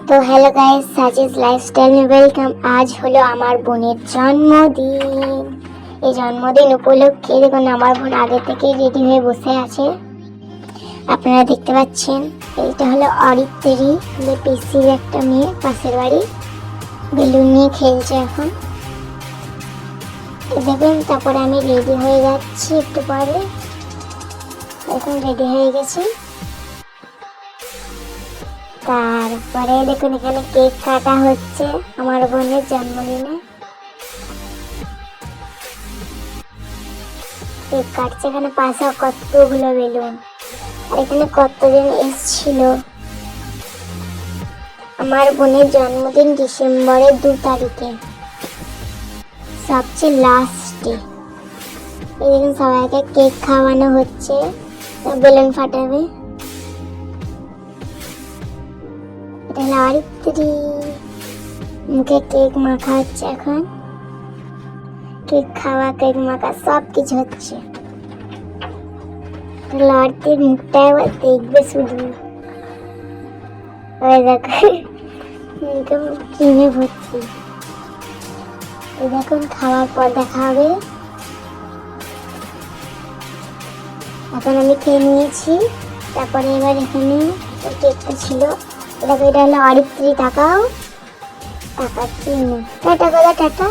তো hello guys, সাজিস lifestyle में welcome. আজ হলো আমার বোনের জন্মদিন। এই জন্মদিন উপলক্ষে দেখুন আমার বোন আগে থেকে রেডি হয়ে বসে আছে, আপনারা দেখতে পাচ্ছেন। এইটা হলো অরিত্রি, পিসির একটা মেয়ে, পাশের বাড়ি। বেলুন নিয়ে খেলছে এখন, দেখুন। তারপরে আমি রেডি হয়ে যাচ্ছি একটু পরে। এখন রেডি হয়ে গেছি। তারপরে দেখুন এখানে কেক কাটা হচ্ছে আমার বোনের জন্মদিনে। কেক কাটছে, এখানে পাশে কতগুলো বেলুন, আর এখানে কতজন এসেছিল। আমার বোনের জন্মদিন ডিসেম্বরের 2 তারিখে, সবচেয়ে লাস্টে। এই দেখুন সবাইকে কেক খাওয়ানো হচ্ছে, বেলুন ফাটাবে। অরিত্রি মুখে কেক মাখা হচ্ছে এখন। কেক খাওয়া, কেক মাখা সব কিছু হচ্ছে। অরিত্রির মুখটা এবার দেখবে শুধু, দেখো কিনে ভর্তি। দেখুন খাওয়ার পর দেখা হবে। এখন আমি খেয়ে নিয়েছি। তারপরে এবার এখানে কেকটা ছিল, এটা হলো অরিত্রি। তাকাও, তাকাচ্ছি না। Tata, tata.